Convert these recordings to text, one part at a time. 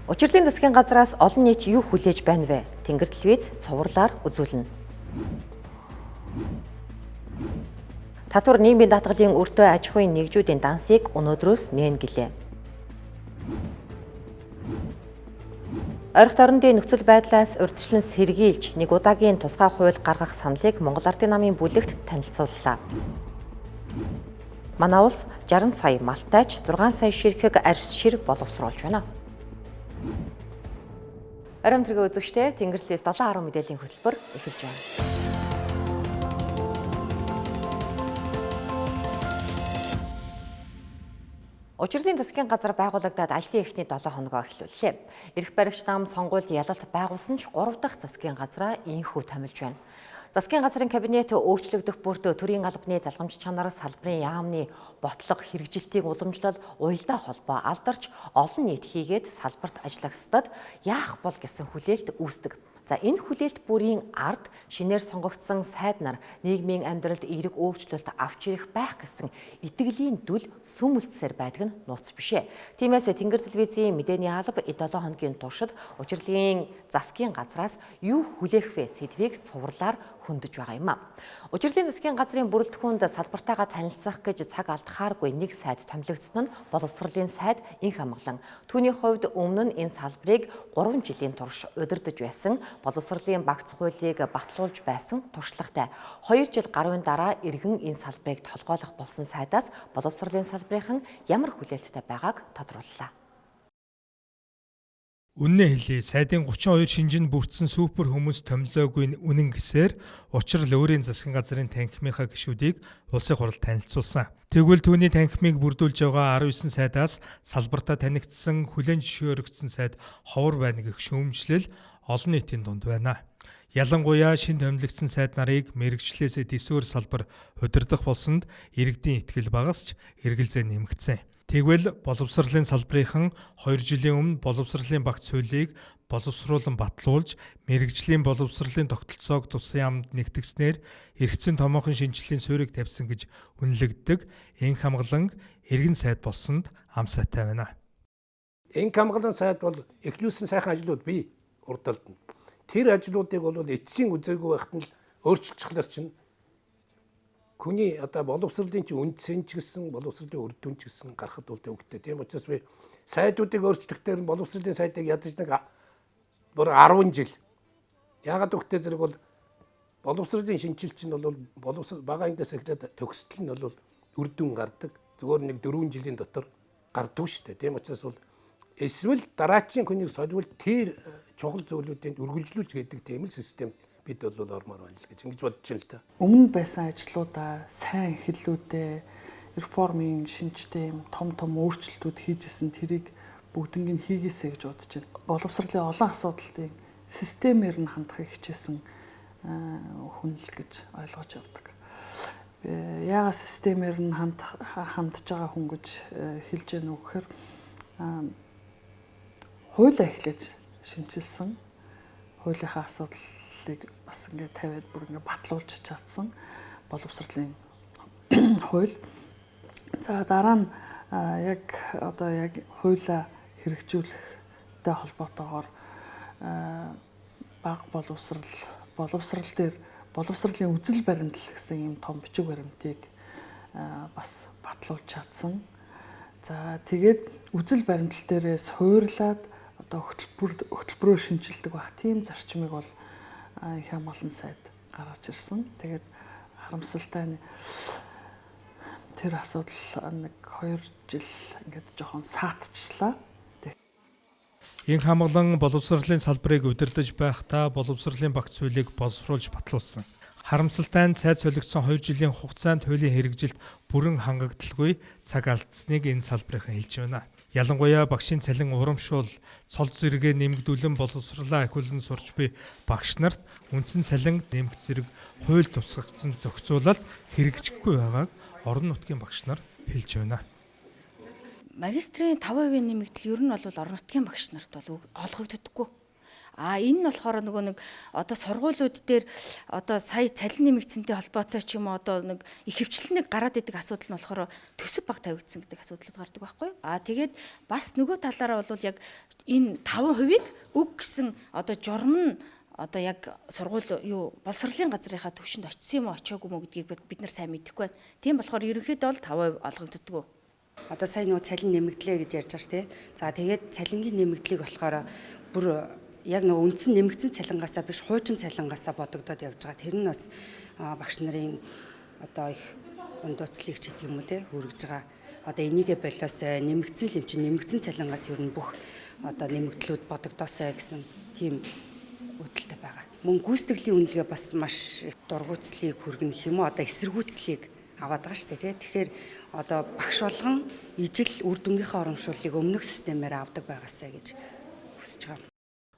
Учирлын засгийн газраас олон нийт юу хүлээж байна вэ? Тэнгэр телевиз цувралаар үзүүлнэ. Татвар нийгмийн даатгалын өртөө аж ахуйн нэгжүүдийн дансыг өнөөдрөөс нээн гэлээ. Ойрхон орнын нөхцөл байдлаас урьдчилан сэргийлж нэг удаагийн тусгай хууль гаргах саналыг Монгол Ардын намын бүлэгт танилцууллаа. Манай улс 60 сая малтайч 6 сая ширхэг арьс шир боловсруулж байна. Оройн тэрэг үзэгчдээ Тэнгэр телевиз 7:10 мэдээллийн хөтөлбөр эхэлж байна. Учирлын засгийн газар байгуулагдаад ажлын эхний 7 хоногоо эхлүүллээ. Эрх баригч нам сонгуульд ялалт байгуулсан ч 3 дахь засгийн газраа инхүү томилж байна. Засгийн газрын кабинет өөрчлөгдөх бүрт төрийн албаны залгамж чанар салбарын яамны ботлого хэрэгжилтийг уламжлал уялдаа холбоо алдарч олон нийт хийгээд салбарт ажиллагсдад яах бол гэсэн хүлээлт үүсдэг. За энэ хүлээлт бүрийн ард шинээр сонгогдсон сайд нар нийгмийн амьдралд эерэг өөрчлөлт авч ирэх байх гэсэн итгэлийн дүл сүмэлцсээр байдаг нь нууц бишээ. Тиймээс Тэнгэр телевизийн мэдээний алба 7 хоногийн туршид учирлын засгийн газраас юу хүлээх вэ сэдвийг цувралаар хөндөж байгаа юм а. Учирлын засгийн газрын бүрэлдэхүүнд салбартайгаа танилцах гэж цаг алдахааргүй нэг сайд томилогдсон нь боловсролын сайд Инх Амгалан. Түүний хувьд өмнө нь энэ салбарыг 3 жилийн турш удирдах байсан боловсролын багц хуулийг батлуулж байсан туршлагатай 2 жил гаруйн дараа иргэн энэ салбарыг толгойлох болсон сайдаас боловсролын салбарын ямар хүлээлттэй байгааг тодрууллаа. Үнэн хэлье, сайдын 32 шинжинд бүрдсэн супер хүмүүс томилоогүй үнэн гэсээр учрал өөрийн засгийн газрын танхимынхаа гишүүдийг улсын хурал танилцуулсан. Тэгвэл түүний танхимыг бүрдүүлж байгаа 19 сайдаас салбартаа танигдсан хүлээн зөвшөөрөгдсөн сайд ховор байна гэх шүүмжлэл олон нийтийн дунд байна. Ялангуяа шин томилогдсон сайд нарыг мэрэгчлээс дэсвэр салбар удирдах болсонд иргэдийн итгэл багасч эргэлзээ нэмэгдсэн. Тэгвэл боловсролын салбарынхан 2 жилийн өмнө боловсролын багц хуулийг боловсруулан батлуулж мэрэгжлийн боловсролын тогтолцоог туссан яамд нэгтгэснээр эргэцэн томоохон шинжилгээний суурийг тавьсан гэж үнэлэгддэг Инх Амгалан иргэн сайд болсонд ам сайтай байна. Инх Амгалан сайд бол эхлүүлсэн сайхан ажлууд бий урд талд. Тэр ажлуудыг бол эцсийн үзээгүй байхад нь өөрчилчихлаар чинь хүний одоо боловсролын чинь үндсэн ч гэсэн боловсролын үр дүн ч гэсэн гарахд бол төвөгтэй. Тийм учраас би сайдуудыг өөрчлөхдөө боловсролын сайдыг ядаж нэг бүр 10 жил. Яагаад гэвэл зэрэг бол боловсролын шинжилэл чинь бол боловсрол бага эндээс эхлээд төгсдөл нь бол үр дүн гардаг. Зүгээр нэг 4 жилийн дотор гардаг шүү дээ. Тийм учраас бол эсвэл дараачийн хүнийг солиул тэр чухал зүйлүүдийг үргэлжлүүлж гэдэг тийм л систем бид бол ормоор байна л гэж ингэж бодож байна л та. Өмнө байсан ажлуудаа сайн эхлэлүүдээ реформын шинжтэй том өөрчлөлтүүд хийжсэн тэрийг бүгднийг нь хийгээсэй гэж бодож байна. Боловсролын олон асуудлыг системээр нь хандахыг хичээсэн хүнэл гэж ойлгож явдаг. Яагаад системээр нь хандж байгаа хүн гэж хэлж яах вэ гэхээр хуулиа эхлээд шинжилсэн хуулийнхаа асуудлыг бас ингээд тавиад бүр ингээд батлуулж чадсан боловсролын хууль. За дараа нь яг хуулиа хэрэгжүүлэхтэй холбоотойгоор баг боловсрал дээр боловсролын үзэл баримтлал гэсэн юм том бичиг баримтыг бас батлуулж чадсан. За тэгээд үзэл баримтлал дээрээс хуурлаад хөтөлбөрөөр шинжилдэг баг тийм зарчмыг бол Инх Амгалан сайд гаргаж ирсэн. Тэгээд харамсалтай тэр асуудал нэг 2 жил ингээд жоохон саатчлаа. Инх Амгалан боловсролын салбарыг удирдах байхдаа боловсролын багц хуулийг боловсруулж батлуулсан. Харамсалтай нь сайд солигдсон 2 жилийн хугацаанд хуулийн хэрэгжилт бүрэн хангагдaltaгүй цаг алдсныг энэ салбарынхан хэлж байна. Ялангуяа багшийн цалин урамшуул, цол зэрэгээ нэмэгдүүлэн боловсролоо ахиулан сурч буй багш нарт үндсэн цалин нэмэгд зэрэг хууль тусгагдсан зохицуулалт хэрэгжихгүй байгааг орон нутгийн багш нар хэлж байна. Магистрийн 5% нэмэгдэл ер нь бол орон нутгийн багш нарт бол олгогддоггүй. Энэ нь болохоор нөгөө нэг одоо сургуулиуд дээр одоо сая цалин нэмэгдсэнтэй холбоотой ч юм уу одоо нэг их хвчлэнийг гараад идэг асуудал нь болохоор төсөв баг тавигдсан гэдэг асуудлууд гардаг байхгүй юу? Тэгээд бас нөгөө талаараа бол яг энэ 5%-ийг өг гэсэн одоо журам нь одоо яг сургууль боловсролын газрынхаа төвшөнд очисон юм уу очиагүй мó гэдгийг бид нар сайн мэдэхгүй байна. Тийм болохоор ерөнхийдөө бол 5% олгогддгоо. Одоо сая нөгөө цалин нэмэгдлээ гэж ярьж байгаа шүү дээ. За тэгээд цалингийн нэмэгдлийг болохоор бүр яг нөгөө үндсэн нэмэгдсэн цалингаасаа биш хуучин цалингаасаа бодогдоод явж байгаа. Тэр нь бас багш нарын одоо их ундууцлыг ч гэдэг юм уу те хүргэж байгаа. Одоо энийгээ болоосоо нэмэгдсэн юм чинь нэмэгдсэн цалингаас ер нь бүх одоо нэмэгдлүүд бодогдоосоо гэсэн тийм үүдэлтэй байгаа. Мөн гүйцэтгэлийн үнэлгээ бас маш дургуутслыг хүргэнэ гэх юм уу одоо эсэргүүцлийг аваад байгаа шүү дээ. Тэгэхээр одоо багш болгон ижил үр дүнгийнхаа урамшууллыг өмнөх системээр авдаг байгаасаа гэж хүсэж байгаа.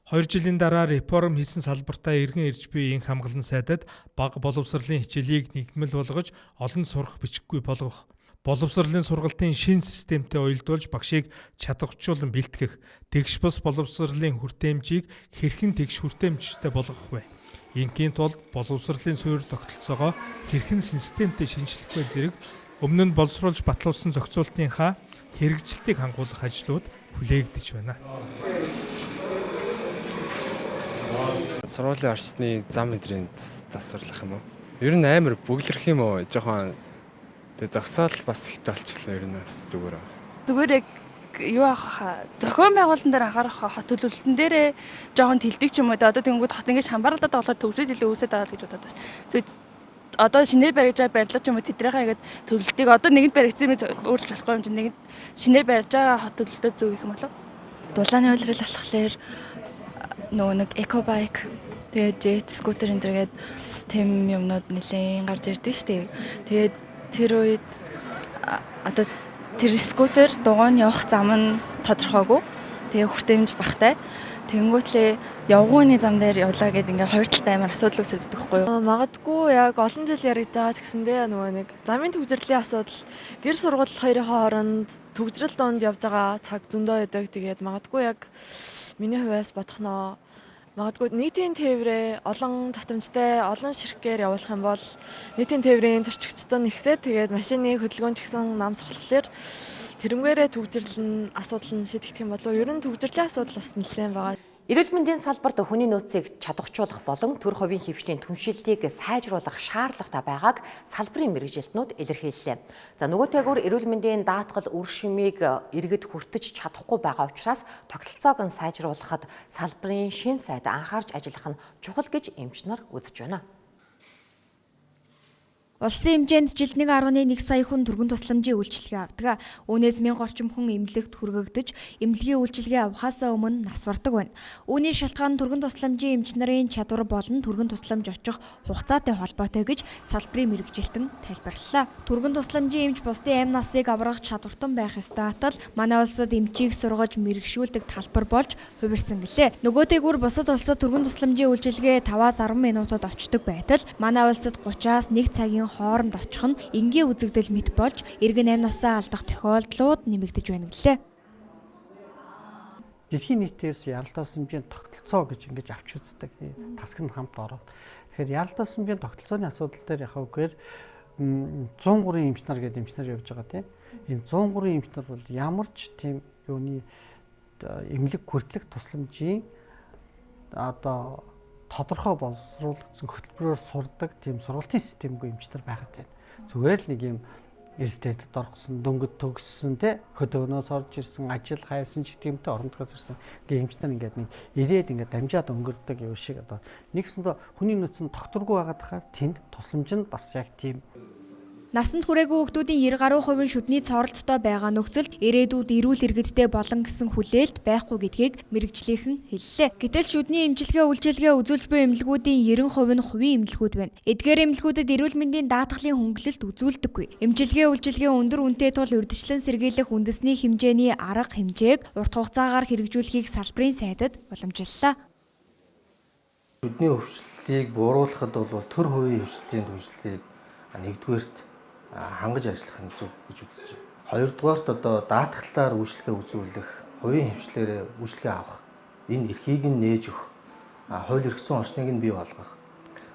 2 жилийн дараа реформ хийсэн салбартаа иргэн ирж буй инх хамгаалан сайдад бага боловсролын хичээлийг нэгдмэл болгож олон сурах бичиггүй болгох, боловсролын сургалтын шинэ системтэй уялдуулж багшийг чадварчуулан бэлтгэх, тэгш бус боловсролын хүртээмжийг хэрхэн тэгш хүртээмжтэй болгох вэ? Ингийн тулд боловсролын суурь тогтолцоогоо хэрхэн системтэй шинжлэх вэ зэрэг өмнө нь боловсруулж батлуулсан зохицуултынхаа хэрэгжилтийг хангуулах ажлууд хүлээгдэж байна. Сургуулийн орчны зам мэдрийн засварлах юм уу? Ер нь амар бүглэрх юм уу? Жохон тэг зогсоол бас ихтэй болчихлоо ер нь бас зүгээр. Зүгээр яг юу ахаа зохион байгуулалтан дээр анхаарах хот төлөвлөлтөн дээрээ жоохон тэлдэг ч юм уу. Одоо тэнгууд хот ингэж хамбарлаад болохоор төгсрөл илүү үүсээд байгаа гэж бодоод байна. Одоо шинээр барьж байгаа барилга ч юм уу тэдрийнхаа ингээд төлөвлөлтийг одоо нэгэнд баригдсан юм өөрчлөж болохгүй юм чинь нэгэнд шинээр барьж байгаа хот төлөвлөлтөө зөв их юм болов. Дулааны үйлрэл болохоор нөгөө нэг экобайк тэгээд жет скутер энэ зэрэг тэм юмнууд нэлээд гарч ирдэ штеп. Тэгээд тэр үед одоо тэр скутер дугуйн явах зам нь тодорхойгүй. Тэгээ хүртээмж багтай. Тэнгүүтлээ явгууны зам дээр явлаа гэд ингээ хоёр талтай амар асуудал үүсэж байгаа байхгүй юу? Магадгүй яг олон жил яригдж байгаа ч гэсэндээ нөгөө нэг замын төвжирлийн асуудал гэр сургууль хоёрын хооронд төвжирэл донд явж байгаа цаг зөндөө байдаг. Тэгээд магадгүй яг миний хувьас бодохноо магадгүй нийтийн тээврээ олон давтамжтай олон ширхгээр явуулах юм бол нийтийн тээврийн зорчигчдод нэгсээд тэгээд машины хөдөлгөөн ч гэсэн нам сохлохлоор тэрнгээрээ төвжирлэн асуудал нь шийдэгдэх юм болов. Ер нь төвжирлийн асуудал бас нэлээд байгаа. Эрүүл мэндийн салбарт хүний нөөцийг чадварчуулах болон төр хувийн хэвшлийн түншилтийг сайжруулах шаардлагатай байгааг салбарын мэргэжилтнүүд илэрхийллээ. За нөгөөтэйгүр эрүүл мэндийн даатгал үр шимийг иргэд хүртэж чадахгүй байгаа учраас тогтолцоог нь сайжруулахад салбарын шинэ сайд анхаарч ажиллах нь чухал гэж эмч нар үзэж байна. Улсын хэмжээнд жилд 1.1 сая хүн түргэн тусламжийн үйлчилгээ авдаг. Үүнээс 1000 орчим хүн эмнэлэгт хүргэгдэж, эмнэлгийн үйлчилгээ авахаасаа өмнө нас бардаг байна. Үүний шалтгаан түргэн тусламжийн эмч нарын чадвар болон түргэн тусламж очих хугацаатай холбоотой гэж салбарын мэргэжилтэн тайлбарллаа. Түргэн тусламжийн эмч бусдын амь насыг аврах чадвартан байх ёстой атал манай улсад эмчийг сургаж мэргэшүүлдэг талбар болж хувирсан гэлээ. Нөгөөтэйгүр бусад улсад түргэн тусламжийн үйлчилгээ 5-аас 10 минутад очдог байтал манай улсад 30-аас 1 цагийн хооронд очих нь энгийн үзэгдэл мэт болж иргэн амь насаа алдах тохиолдлууд нэмэгдэж байна гэлээ. Дэлхийн нийтээс яралтай сүмжийн тогтолцоо гэж ингэж авч үздэг. Тасаг нь хамт ороод. Тэгэхээр яралтай сүмжийн тогтолцооны асуудал дээр яхавгээр 103 эмч нар гэдэг эмч нар явж байгаа тийм. Энэ 103 эмч нар бол ямар ч тийм юуны эмнэлэг хүртэлх тусламжийн одоо тодорхой боловсруулагдсан хөтөлбөрөөр сурдаг тийм сургалтын системгүй эмчнэр байгаад байна. Зүгээр л нэг юм эрсдэтэд орсон, дөнгөд төгссөн те хөдөөнөөс орж ирсэн, ажил хайсан ч гэмтэй орондохоос ирсэн эмчнэр ингээд нэг ирээд ингээд дамжаад өнгөрдөг юм шиг одоо нэгсэндээ хүний нөөц нь тогтворгүй байгаад тахаар тэнд тусламж нь бас яг тийм. Насанд хүрээгүй хүүхдүүдийн 90% шүдний цоролттой байгаа нөхцөлд ирээдүйд эрүүл иргэдтэй болон гэсэн хүлээлт байхгүй гэдгийг мэргэжлийнхэн хэллээ. Гэтэл шүдний эмчилгээ үйлчилгээ үзүүлж буй эмнэлгүүдийн 90% нь хувийн эмнэлгүүд байна. Эдгээр эмнэлгүүдэд эрүүл мэндийн даатгалын хөнгөлөлт үзүүлдэггүй. Эмчилгээ үйлчилгээ өндөр үнэтэй тул урьдчилан сэргийлэх үндэсний хэмжээний арга хэмжээг урт хугацаагаар хэрэгжүүлэхийг салбарын сайдад уламжлалаа. Шүдний өвчлөлийг бууруулахад бол төр хувийн хвшлийн түншлэлийг нэгдүгээрт хангаж ажиллах нь зөв гэж үзэж байна. Хоёрдугаарт одоо даатгалаар үйлчлэгээ үзүүлэх, хувийн хвшлээрээ үйлчлэгээ авах энэ эрхийг нь нээж өгөх хууль эрх зүйн орчныг нь бий болгох.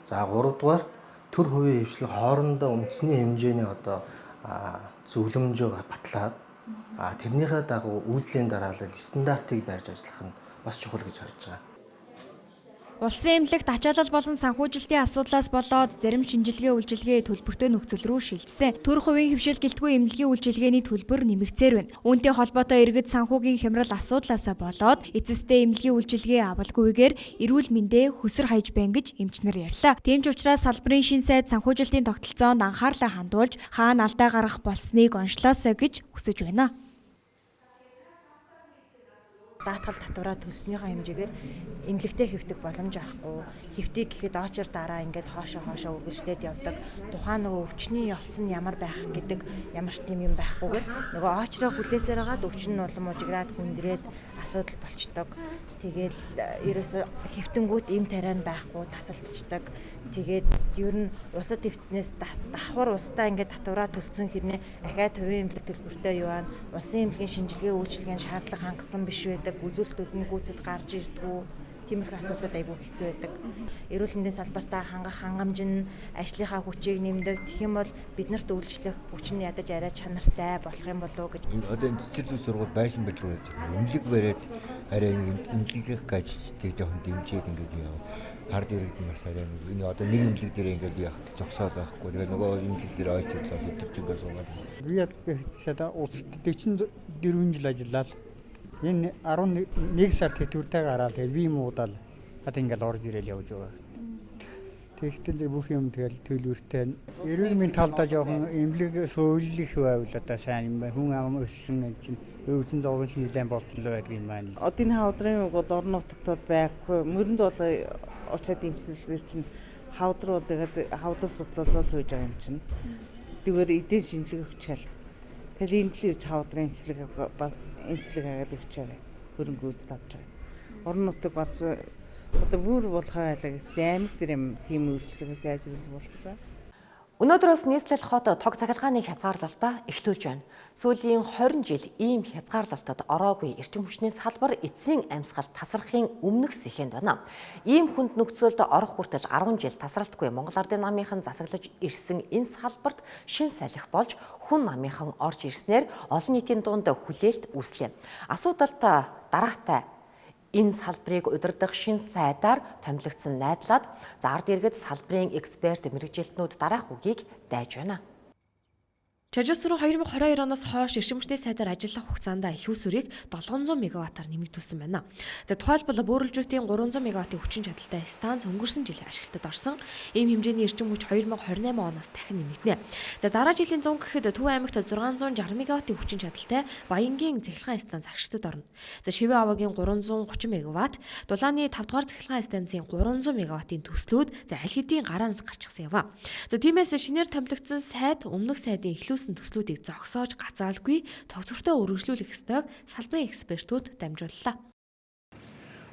За 3 дугаарт төр хувийн хвшлэг хоорондоо үндэсний хэмжээний одоо зөвлөмжөө батлаад тэрнийхээ дагуу үйлдлийн дараалал стандартыг барьж ажиллах нь бас чухал гэж харж байгаа. Улсын эмнэлэгт ачаалал болон санхүүжилтийн асуудлаас болоод зарим шинжилгээ үйлчилгээ төлбөртэй нөхцөл рүү шилжсэн. Төр хувийн хвшил гэлтгүй эмнэлгийн үйлчилгээний төлбөр нэмэгцээр байна. Үүнтэй холбоотой иргэд санхүүгийн хямрал асуудлаасаа болоод эцэстээ эмнэлгийн үйлчилгээ авалгүйгээр эрүүл мэндэ хөсөр хаяж байна гэж эмчнэр ярьлаа. Тийм ч учраас салбарын шин сайд санхүүжилтийн тогтолцоонд анхаарлаа хандуулж хаана алдаа гарах болсныг онцлоосоо гэж хүсэж байна. Даатгал татвараа төлснийхөө хэмжээгээр эмнэлэгтэй хэвтэх боломж авахгүй. Хэвтийг гэхэд очор дараа ингээд хоошоо үргэлжлээд явдаг. Тухайн нөгөө өвчний явц нь ямар байх гэдэг ямар ч тийм юм байхгүйгээр нөгөө очроо хүлээсээр хагаад өвчин нь улам ужиграад хүндрээд асуудал болчдөг. Тэгээд ерөөсө хэвтэнгүүт эм тариа нь байхгүй тасалдчихдаг. Тэгээд ер нь улсад хэвтснээс давхар улстай ингээд татвараа төлсөн хэрнээ ахаад хувийн эмнэлэг төлбөртэй юуан улсын эмнэлгийн шинжилгээ үйлчилгээний шаардлага хангасан биш байдаг. Үзүүлэлтүүд нь гүйцэд гарч ирдэггүй. Тиймэрхүү асуудлууд айгүй хэцүү байдаг. Эрүүл мэндийн салбартаа хангах хангамж нь ажлынхаа хүчийг нэмдэг. Тэгэх юм бол биднэрт үйлчлэх хүч нь ядаж арай чанартай болох юм болов уу гэж. Одоо энэ цэцэрлэг сургууль байшин барилга гэж эмнэлэг бариад арай эмнэлгийн ажилчдыг жоохон дэмжиж ингээд яа. Хард иргэд нь бас арай энэ одоо нэг эмнэлэг дээр ингээд явах зогсоод байхгүй. Тэгээ нөгөө эмнэлэг дээр ойчлоо өдөрч ингээд суугаад. Би яг хэвчээд улсад 44 жил ажиллаад энэ 11 сард тэтгэвртэй гараад би юм уудаал одоо ингээд орж ирэл явж байгаа. Тэгэхдээ бүх юм тэгэл төлөвөртэй. Эрүүл мэндийн талдаа жоохон эмнэлэг сөүллэх байвал одоо сайн юм байна. Хүн ам өссөн чинь өвчин зовлон шинжилгээ болсон л байдаг юм байна. Одын хавдрын үг бол орон нутагт бол байхгүй. Мөрөнд бол очоод имчилгээ чинь хавдар бол тэгээд хавдар судлал хийж байгаа юм чинь. Тэгвэр эдийн шинжилгээ өгчээл. Тэгэхээр эмнэлэг ирж хавдрын имчилгээ хагаад өгч байгаа. Хөрөнгө үүс тавьж байгаа. Орон нутаг бас одоо бүр болох байлаа гэх аймаг дээр юм тийм үйлчлэгээс айжруулах боллоо. Өнөөдрөөс нийслэл хот тог цахилгааны хязгаарлалтаа эхлүүлж байна. Сүүлийн 20 жил ийм хязгаарлалтад ороогүй эрчим хүчний салбар эцсийн амьсгал тасрахын өмнөх сэхэнд байна. Ийм хүнд нөхцөлд орох хүртэл 10 жил тасралтгүй Монгол Ардын намынхан засаглаж ирсэн энэ салбарт шин салхи болж хүн намынхан орж ирснээр олон нийтийн дунд хүлээлт үүслээ. Асуудалт дараатай энэ салбарыг удирдах шин сайдаар томилогдсон найдлаад ард иргэд салбарын эксперт мэргэжилтнүүд дараах үгийг дайж байна. Чажус руу 2022 оноос хойш эрчим хүчний сайдаар ажиллах хугацаанд их усүрийг 700 мегаваттаар нэмэгдүүлсэн байна. За тухайлбал бөөрөлжүүлтийн 300 мегаваттын хүчин чадалтай станц өнгөрсөн жил ашиглалтад орсон. Ийм хэмжээний эрчим хүч 2028 оноос дахин нэмэгдэнэ. За дараа жилийн 100 гэхэд Төв аймагт 660 мегаваттын хүчин чадалтай Баянгийн цахилгаан станц ашиглалтад орно. За Шивээ аваагийн 330 мегаватт, Дулааны 5 дугаар цахилгаан станцын 300 мегаваттын төслүүд за аль хэдийн гараанаас гарчихсан яваа. За тиймээс шинээр томилогдсон сайд өмнөх сайдын эхлүүлсэн төслүүдийг зогсоож гацаалгүй тогтвортой үргэлжлүүлэх ёстойг салбарын экспертүүд дамжууллаа.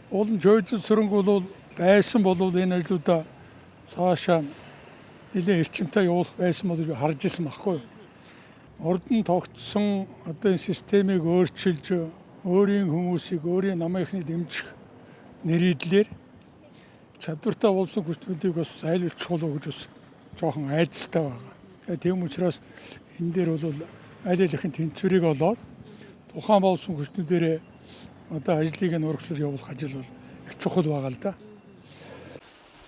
Олон жойжл сөрөнгө бол байсан болов энэ ажлуудаа цаашаа нэлээд эрчимтэй явуулах байсан бол харж ирсэн баггүй юу. Урд нь тогтсон одоо энэ системийг өөрчилж өөрийн хүмүүсийг өөрийн намынхны дэмжих нэрийдлэр чадвартай болсон хүчнүүдийг бас сайлуулж чухал гэж бас жоохон айдастай байгаа. Тийм учраас энэ дээр бол аль алихын тэнцвэрийг олоод тухайн болсон хүчнүүдээр одоо ажлыг нь урагшлуулж явуулах ажил бол их чухал байгаа л да.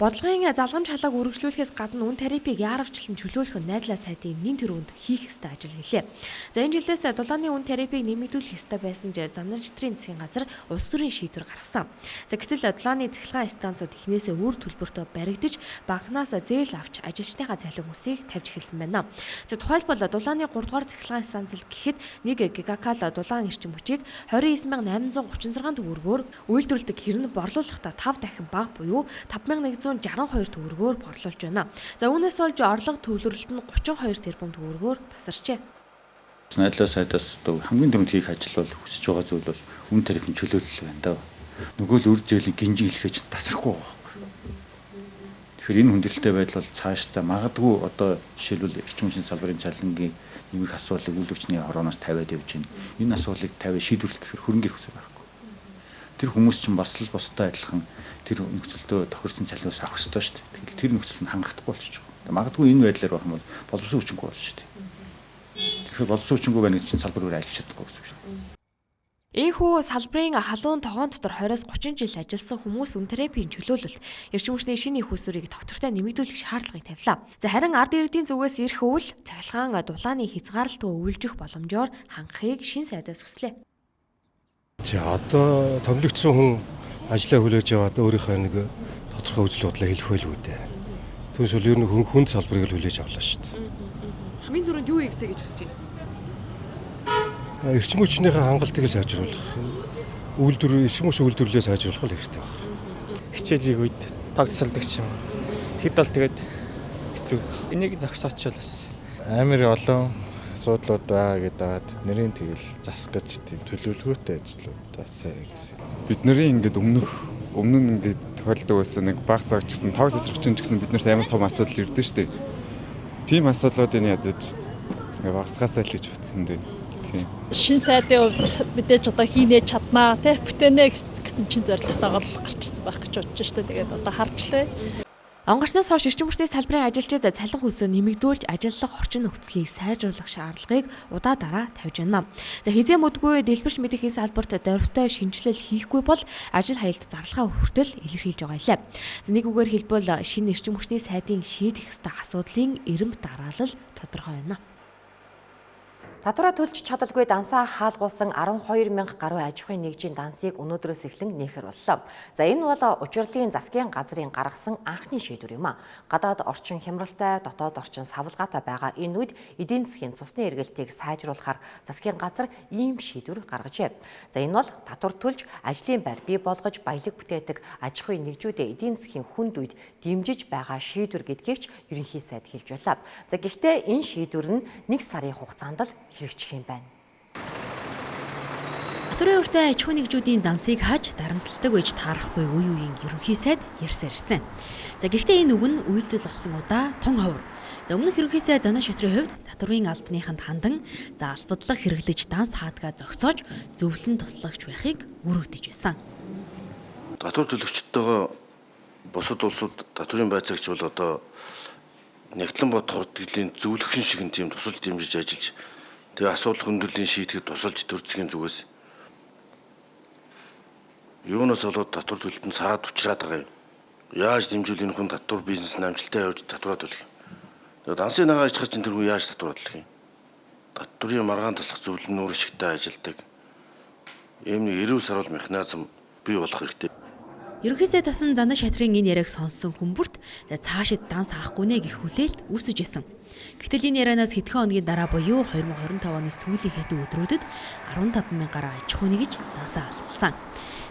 Бодлогын залгамж халааг үргэлжлүүлэхээс гадна үн тарифыг яарвчлан чөлөөлөх найдлаа сайдын нэн тэргуунд хийх ёстой ажил хэлээ. За энэ жилээс дулааны үн тарифыг нэмэгдүүлэх ёстой байсан ч Занданчтрын засгийн газар улс төрийн шийдвэр гаргасан. За гэтэл дулааны цахилгаан станцууд эхнээсээ үр төлбөртөө баригдаж банкнаас зээл авч ажилчныхаа цалин хүсийг тавьж эхэлсэн байна. За тухайлбал дулааны 3 дугаар цахилгаан станцэл гэхэд 1 гигакал дулаан эрчим хүчийг 29836 төгрөгөөр үйлдвэрлэдэг хэрнээ борлуулахдаа 5 дахин бага буюу 5162 төгрөгөөр борлуулж байна. За үүнээс болж орлого төвлөрөлт нь 32 тэрбум төгрөгөөр тасарчээ. Найдлаа сайдаас хамгийн түрүүнд хийх ажил бол хүсэж байгаа зүйл бол үн тарифын чөлөөлөл байна даа. Нөгөө л үр зээлийн гинжин хэлхэж тасрахгүй байгаа. Тэгэхээр энэ хүндрэлтэй байдал бол цаашдаа магадгүй одоо жишээлбэл эрчим хүчний салбарын цалингийн нэмэх асуудлыг үйлдвэрчний хорооноос тавиад явж байна. Энэ асуудлыг тавиад шийдвэрлэх гэхээр хөрөнгө их усаа байхгүй. тэр хүмүүс чинь бас л бусдад адилхан тэр нөхцөлдөө тохирсон цалиус авах ёстой шүү дээ. Тэгэхээр тэр нөхцөл нь хангахдаггүй болчихж байгаа. Магадгүй энэ байдлаар байх юм бол боловсон хүчингүй болж шүү дээ. Тэгэхээр боловсон хүчингүй байна гэж чинь салбар өөр ажиллаж чадахгүй гэсэн үг шүү дээ. Ийхүү салбарын халуун тогоон дотор 20-30 жил ажилласан хүмүүс үн терапийн чөлөөлөлт эрчим хүчний шинэ их усүрийг доктортой нэмэгдүүлэх шаардлагыг тавилаа. За харин ард иргэдийн зүгээс ирэх үйл цахилгаан дулааны хязгаарлалтыг өвлжих боломжоор хангахыг шин сайдаас хүслээ. За одоо томилогдсон хүн ажлаа хүлээж аваад өөрийнхөө нэг тодорхой үзэл бодлоо хэлэх байлгүй дээ. Түүнээс бол ер нь хүн салбарыг л хүлээж авлаа шүү дээ. Хамгийн түрүүнд юу хийгсэ гэж хүсэж байна? Эрчим хүчнийхээ хангалтыг сайжруулах, эрчим хүч үйлдвэрлэлээ сайжруулах л хэрэгтэй байна. Хичээлийн үед тогтсолдогч юм. Тэгэд бол тэгээд хэцүү. Энийг зогсоочвол бас амар олон асуудлууд байгаа гэдэг тэдний тэгэл засах гэж тийм төлөвлөгөөтэй ажлуудаа сайн гэсэн. Бидний ингээд өмнө нь ингээд тохиолддог байсан нэг баг цаг ч гэсэн тоог засрагчин ч гэсэн биднэрт амар том асуудал ирдэ штэ. Тийм асуудлуудыг ядаж багасгаасаа л гэж утсан дээ. Тийм. Шин сайдын хувьд мэдээж одоо хийнэ чаднаа тий бүтэнэ гэсэн чин зорилготойгоо гарчсан байх гэж бодож штэ. Тэгээд одоо харчлаа. Онгорсноос хойш эрчим хүчний салбарын ажилчид цалин хөлсөө нэмэгдүүлж ажиллах орчин нөхцөлийг сайжруулах шаардлагыг удаа дараа тавьж байна. За хизээ мэдгүй дэлбэрч мэдхийн салбарт дөрвтэй шинжилэл хийхгүй бол ажил хаялт зарлахаа хүртэл илэрхийлж байгаа юм. За нэг үгээр хэлбэл шинэ эрчим хүчний сайдын шийдэх ёстой асуудлын эрэм дараалал тодорхой байна. Татвараа төлж чадалгүй дансаа хаалгуулсан 12,000 гаруй аж ахуйн нэгжийн дансыг өнөөдрөөс эхлэн нээхэр боллоо. За энэ бол учрлын засгийн газрын гаргасан анхны шийдвэр юм а. Гадаад орчин хямралтай, дотоод орчин савлгаатай байгаа энэ үед эдийн засгийн цусны эргэлтийг сайжруулахаар засгийн газар ийм шийдвэр гаргажээ. За энэ бол татвар төлж ажлын байр бий болгож баялаг бүтээдэг аж ахуйн нэгжүүдэд эдийн засгийн хүнд үед дэмжиж байгаа шийдвэр гэдгийг ч ерөнхий сайд хэлж байлаа. За гэхдээ энэ шийдвэр нь 1 сарын хугацаанд л хэрэгжих юм байна. Татварын өртөө аж ахуйн нэгжүүдийн дансыг хааж дарамтлагдаг байж таарахгүй үе үеийн ерөнхий сайд ярьсаар ирсэн. За гэхдээ энэ үг нь үйлдэл болсон удаа тун ховор. За өмнөх ерөнхий сайд Занаа шитрийн хувьд татварын албаныханд хандан за албадлаг хэрэглэж данс хаадгаа зогсоож зөвлөн туслагч байхыг өргөдөж байсан. Татвар төлөгчдтэйгээ бусад улсууд татварын байцаагч бол одоо нэгтлэн бод хордгилийн зөвлөгчн шиг нь тийм тусалж дэмжиж ажиллаж тэгээ асуудал хөндлөлийн шийдэхэд тусалж төрцгийн зүгээс юунаас болоод татвар төлөлтөнд саад учраад байгаа юм. Яаж дэмжүүл энэ хүн татвар бизнес амжилттай явж татвараа төлөх юм. Тэгээ дансын нагаа ичгэр чинь тэргүй яаж татвараа төлөх юм. Татварын маргаан таслах зөвлөл нь өөр шигтэй ажилдаг. Ийм нэг эрүүл сарвал механизм бий болох хэрэгтэй. Ерөнхий сайд тасан Занаа шатрын энэ яриаг сонссон хүмүүрт цаашид данс хаахгүй нэ гэх хүлээлт үүсэж исэн. Гэтэл энэ ярианаас хэдхэн хоногийн дараа буюу 2025 оны сүүлийн хэдэн өдрүүдэд 15,000 гаруй аж ахуйн нэгж дансаа алуулсан.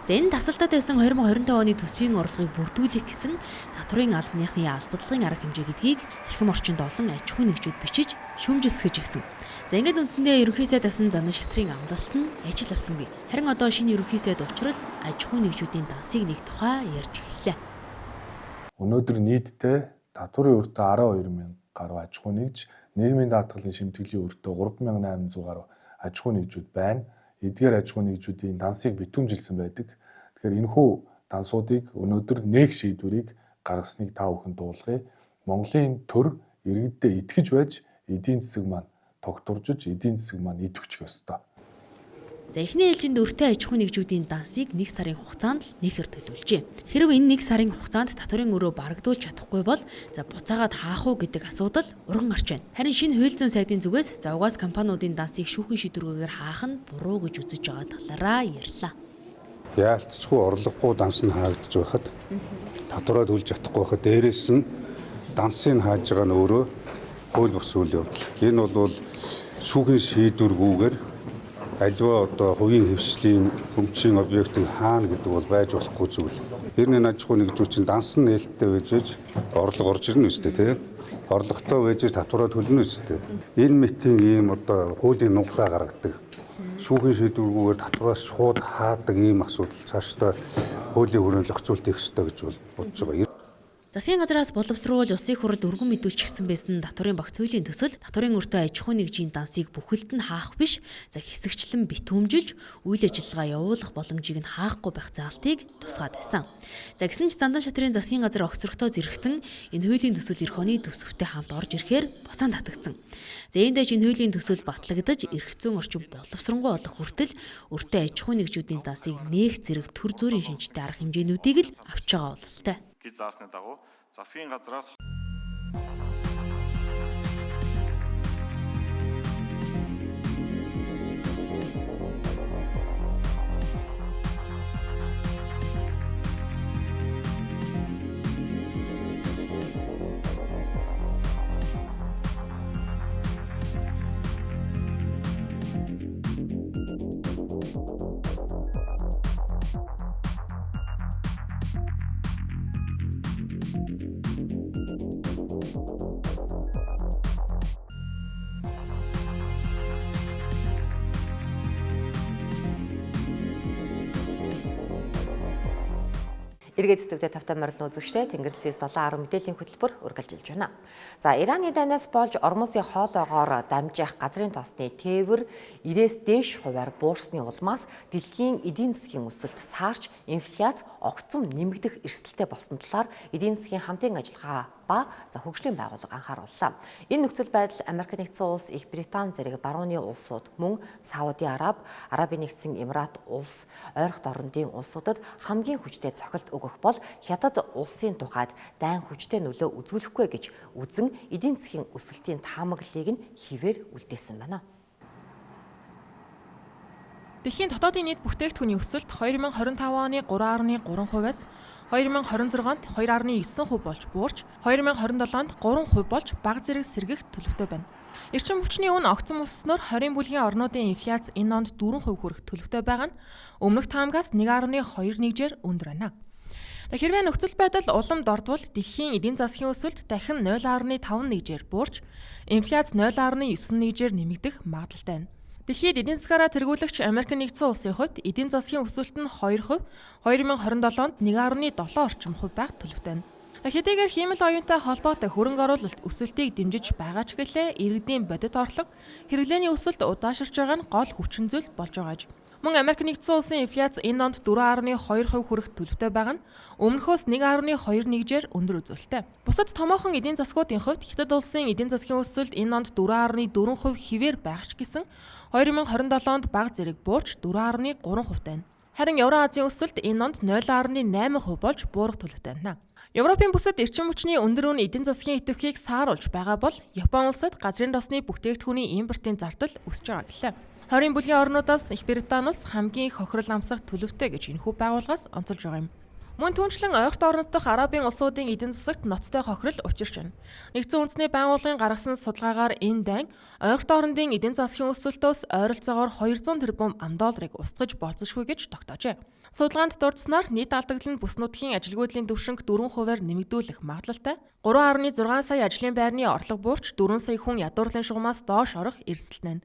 За энэ тасалдаад байсан 2025 оны төсвийн орлогыг бүрдүүлэх гэсэн татварын албаныхны албадлагын арга хэмжээ гэдгийг цахим орчинд олон аж ахуйн нэгжүүд бичиж шүүмжилсгэж байсан. За ингээд үндсэндээ ерөнхий сайд тасан Занаа шатрын амлалт нь ажил олсонгүй. Харин одоо шинэ ерөнхий сайд учрал аж ахуйн нэгжүүдийн дансыг нэг тухай ярьж эхэллээ. Өнөөдөр нийтдээ татварын өртөө 12,000 гаруй аж ахуйн нэгж, нийгмийн даатгалын шимтгэлийн өртөө 3,800 гаруй аж ахуйн нэгжүүд байна. Эдгээр аж ахуйн нэгжүүдийн дансыг битүүмжилсэн байдаг. Тэгэхээр энэхүү дансуудыг өнөөдөр нээх шийдвэрийг гаргасныг та бүхэн дуулгая. Монголын төр иргэдэд итгэж байж эдийн засаг маань тогтворжиж, эдийн засаг маань идэвхжих ёстой. За эхний ээлжинд өртөө аж ахуйн нэгжүүдийн дансыг 1 сарын хугацаанд л нэхэр төлөвлөжээ. Хэрв энэ 1 сарын хугацаанд татварын өрөө барагдуулж чадахгүй бол за буцаагаад хаах уу гэдэг асуудал урган гарч байна. Харин шинэ хууль зүйн сайдын зүгээс за угаас компаниудын дансыг шүүхийн шийдвэргээр хаах нь буруу гэж үзэж байгаа талаараа ярьлаа. Яалтчгүй орлогогүй данс нь хаагдж байхад татвараа төлж чадахгүй байхад дээрээс нь дансыг хааж байгаа нь өөрөө хууль бус үйл явдал. Энэ бол шүүхийн шийдвэргүйгээр альва одоо хувийн хвшлийн өмчийн объектыг хаана гэдэг бол байж болохгүй зүйл. Ер нь аж ахуйн нэгжүүд данс нь нээлттэй байж орлого орж ирнэ үстэй тий. Орлоготой байж татвараа төлнө үстэй. Энэ мэтийн ийм одоо хуулийн нуглаа гаргадаг. Шүүхийн шийдвэргүйгээр татвараас шууд хаадаг ийм асуудал цаашдаа хуулийн хүрээнд зохицуулт хийх ёстой гэж бодож байгаа. Засгийн газраас боловсруулж улсын хурлд өргөн мэдүүлчихсэн байсан татварын багц хуулийн төсөл татварын өртөө аж ахуй нэгжийн дансыг бүхэлд нь хаах биш, за хэсэгчлэн битүүмжилж үйл ажиллагаа явуулах боломжийг нь хаахгүй байх заалтыг тусгаад байсан. За гэсэн ч Зандан шатрын засгийн газар огцрогтоо зэрэгцэн энэ хуулийн төсөл эх оны төсөвтэй хамт орж ирэхээр босаан татагдсан. За эндэж энэ хуулийн төсөл батлагдаж эрх зүйн орчин боловсронгуй олох хүртэл өртөө аж ахуй нэгжүүдийн дансыг нээх зэрэг төр зүрийн шинжтэй арга хэмжээнүүдийг л авч байгаа бололтой. Гэж заасны дагуу засгийн газраас Эргээд студид тавтай морилн үзэгчтэй Тэнгэрлэлээс 7:10 мэдээллийн хөтөлбөр үргэлжилж байна. За Ираны дайнаас болж Ормосын хоолоогоор дамжих газрын тоосны тээвэр 90-ээс дээш хувиар буурсны улмаас дэлхийн эдийн засгийн өсөлт саарч инфляц огцом нэмэгдэх эрсдэлтэй болсон талаар эдийн засгийн хамтын ажиллагаа ба хөгжлийн байгууллага анхаарууллаа. Энэ нөхцөл байдал Америк нэгдсэн улс, Их Британи зэрэг барууны улсууд мөн Сауди Араб, Арабын нэгдсэн Эмират улс, ойрхон орнуудын улсуудад хамгийн хүчтэй цохилт өгөх бол хятад улсын тухайд дайн хүчтэй нөлөө үзүүлэхгүй гэж үзэн эдийн засгийн өсөлтийн таамаглалыг нь хിവэр үлдээсэн байна. Дэлхийн дотоодын нийт бүтээгдэхүүний өсөлт 2025 оны 3.3%-аас 2026-нд 2.9% болж буурч 2027-нд 3% болж бага зэрэг сэргэх төлөвтэй байна. Эрчим хүчний үн огцом өсснөөр 20 бүлгийн орнуудын инфляц энэ онд 4% хүрэх төлөвтэй байгаа нь өмнөх таамагаас 1.21-жээр өндөр байна. Хэрвээ нөхцөл байдал улам дордвол дэлхийн эдийн засгийн өсөлт дахин 0.51-жээр буурч инфляц 0.91-жээр нэмэгдэх магадлалтай байна. Дэлхийд эдийн засгаараа тэргүүлэгч Америк нэгдсэн улсын хувьд эдийн засгийн өсөлт нь 2%, 2027-нд 1.7 орчим хувь байх төлөвтэй байна. Хэдийгээр хиймэл оюунтай холбоотой хөрөнгө оруулалт өсөлтийг дэмжиж байгаа ч гэлээ иргэдийн бодит орлого хэрэглээний өсөлт удаашрж байгаа нь гол хүчин зүйл болж байгааж. Мөн Америк нэгдсэн улсын инфляц энэ онд 4.2% хүрэх төлөвтэй байгаа нь өмнөхөөс 1.21-жээр өндөр үзүүлэлттэй. Бусад томоохон эдийн засгуудын хувьд Хятад улсын эдийн засгийн өсөлт энэ онд 4.4% хിവэр байх ч гэсэн 2027-нд бага зэрэг буурч 4.3% байна. Харин Евразийн өсөлт энэ онд 0.8% болж буурах төлөвтэй байна. Европын бүсэд эрчим хүчний өндөр үн эдийн засгийн идэвхийг сааруулж байгаа бол Япон улсад газрын тосны бүтээгдэхүүний импортын зардал өсөж байгаа гэлээ. 20 бүлгийн орнуудаас Их Британаас хамгийн их хохирол амсах төлөвтэй гэж энэхүү байгууллагаас онцолж байгаа юм. Мөн түүнчлэн ойрхон орнууд дахь Арабын улсуудын эдийн засагт ноцтой хохирол учирч байна. Нэгдсэн үндэсний байгууллагын гаргасан судалгаагаар энэ дайн ойрхон орнуудын эдийн засгийн өсөлтөөс ойролцоогоор 200 тэрбум $ыг устгаж болзошгүй гэж тогтоожээ. Судалгаанд дурдсанаар нийт алдагдлал нь бүс нутгийн ажилгүйдлийн түвшинг 4%-аар нэмэгдүүлэх магадлалтай. 3.6 сая ажлын байрны орлого буурч 4 сая хүн ядуурлын шугамаас доош орох эрсдэл байна.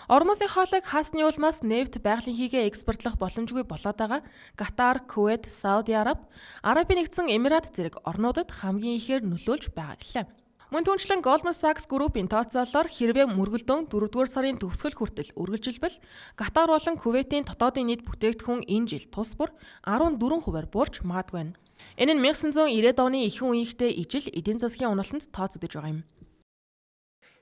Ормосын хоолойг хаасны улмаас нефт байгалийн хийгээ экспортлох боломжгүй болоод байгаа Катар, Кувейт, Сауди Араб, Арабын нэгдсэн Эмират зэрэг орнуудад хамгийн ихээр нөлөөлж байгаа гэлээ. Мөн түүнчлэн Goldman Sachs Group-ийн тооцоолоор хэрвээ мөргөлдөөн 4-р сарын төгсгөл хүртэл үргэлжилбэл Катар болон Кувейтийн дотоодын нийт бүтээгдэхүүн энэ жил тус бүр 14%-аар буурч магадгүй байна. Энэ нь 1990-ад оны ихэнх үеийнхтэй ижил эдийн засгийн уналтанд тооцогдож байгаа юм.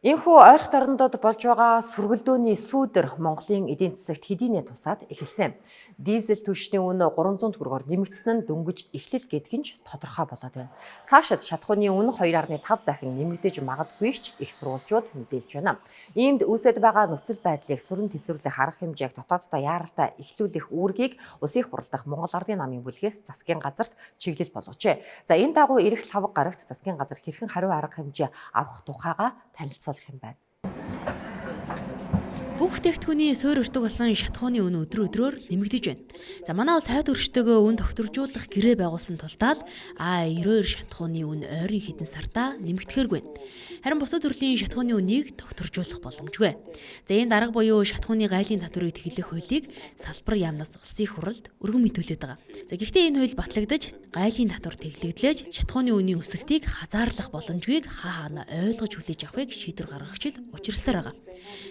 Энэхүү ойрхон орнуудад болж байгаа сүргэлдөөний сүүдэр Монголын эдийн засагт хэдийнэ тусаад эхэлсэн. Дизель түвшний үн 300 төгрөгөөр нэмэгдсэн нь дөнгөж эхлэл гэдг нь ч тодорхой болоод байна. Цаашид шатхууны үн 2.5 дахин нэмэгдэж магадгүй ч их сурвалжууд мэдээлж байна. Иймд үүсэт байгаа нөхцөл байдлыг сүрэн тесрүүлэх арга хэмжээг дотооддоо яаралтай эхлүүлэх үүргийг Улсын хурал дахь Монгол Ардын намын бүлгээс засгийн газарт чиглэл болгожээ. За энэ дагуу ирэх лавг гарагт засгийн газар хэрхэн хариу арга хэмжээ авах тухайга танилцуулах юм байна. Бүх бүтээгдэхүүний суурь өртөг болсон шатхууны үн өдрөөр нэмэгдэж байна. За манай улс хойд өрштөгөө үн тогтворжуулах гэрээ байгуулсан тулдаа А92 шатхууны үн ойрын хэдэн сардаа нэмэгдэхэргүй байна. Харин бусад төрлийн шатхууны үнийг тогтворжуулах боломжгүй. За энэ дарга буюу шатхууны гайлын татварыг тэглэх хуулийг салбар яамнаас улсын хурлд өргөн мэдүүлээд байгаа. За гэхдээ энэ хууль батлагдаж гайлын татвар тэглэгдлээж шатхууны үнийн өсөлтийг хазаарлах боломжгүйг хаана ойлгож хүлээж авахыг шийдвэр гаргагчид учирсаар байгаа.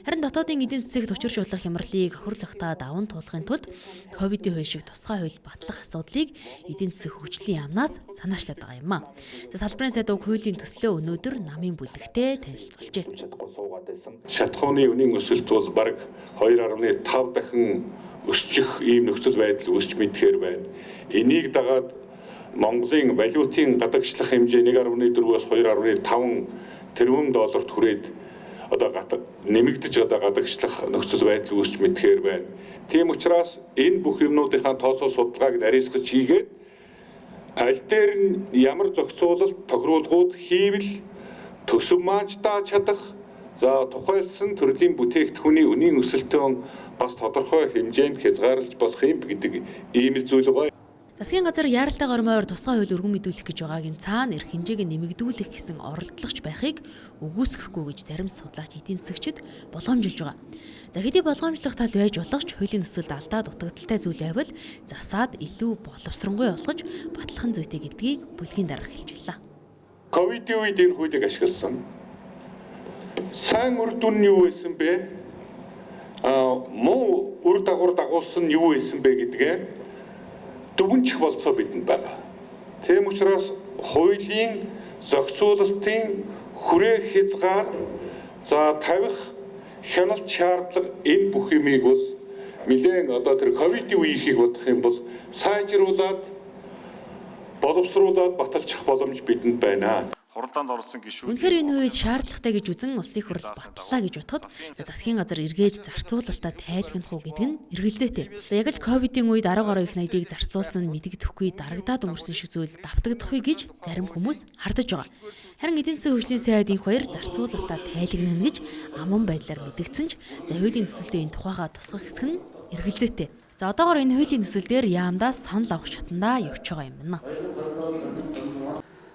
Харин дотоодын эдийн засгийг төвчөржүүлэх хямралыг хөрөлхтаа даван туулахын тулд ковидын хууль шиг тусгай хууль батлах асуудлыг эдийн засаг хөгжлийн яамнаас санаачлаад байгаа юм а. За салбарын сайд уг хуулийн төслөө өнөөдөр намын бүлэгтээ танилцуулжээ. Шатхууны үнийн өсөлт бол бараг 2.5 дахин өсчих ийм нөхцөл байдал үүсч мэдхээр байна. Энийг дагаад Монголын валютын гадагшлах хэмжээ 1.4-өөс 2.5 тэрбум долларт хүрээд нэмэгдэж гадагшлах нөхцөл байдал үүсч мэдхээр байна. Тийм учраас энэ бүх юмнуудынхаа тооцоо судалгааг нарийсгаж хийгээд аль дээр нь ямар зохицуулалт тохируулгууд хийвэл төсөв маань дааж чадах, за тухайлсан төрлийн бүтээгдэхүүний үнийн өсөлтөө бас тодорхой хэмжээнд хязгаарлаж болох юм гэдэг ийм л зүйл байгаа. Засгийн газар яаралтай гормоор тусгай хууль өргөн мэдүүлэх гэж байгаагийн цаана эрх хэмжээг нэмэгдүүлэх гэсэн оролдлогч байхыг үгүйсгэхгүй гэж зарим судлаач эдийн засагчид болгоомжилж байгаа. За хэдий болгоомжлох тал байж болох ч хуулийн төсөлд алдаа дутагдaltaй зүйл байвал засаад илүү боловсронгуй болгож батлахын зүйтэй гэдгийг бүлгийн дарга хэлж байлаа. Ковидын үед энэ хуулийг ашигласан. Сайн үр дүн нь юу байсан бэ? Муу үр дагуулсан нь юу байсан бэ гэдгээ дүгнчих болцоо бидэнд байгаа. Тийм учраас хуулийн зохицуулалтын хүрээ хязгаар за тавих хяналт шаардлага энэ бүх юмыг бол нэлээд тэр ковидын үеийг бодох юм бол сайжруулад боловсруулад баталчих боломж бидэнд байна. Хуралдаанд оролцсон гишүүд. Үнэхээр энэ үед шаардлагатай гэж үзэн улсын хурал батлаа гэж бодоход засгийн газар эргээд зарцуулалтаа тайлгнах уу гэдэг нь эргэлзээтэй. За яг л ковидын үед 10 гаруй их найдыг зарцуулсан нь мэдэгдэхгүй дарагдаад өнгөрсөн шиг зүйл давтагдахгүй гэж зарим хүмүүс хардаж байгаа. Харин эдийн засгийн хөгжлийн сайд инх баяр зарцуулалтаа тайлгнана гэж аман байдлаар мэдгдсэн ч за хуулийн төсөлдөө энэ тухайга тусгах хэсэг нь эргэлзээтэй. За одоогоор энэ хуулийн төсөл дээр яамдаас санал авах шатандаа явж байгаа юм байна.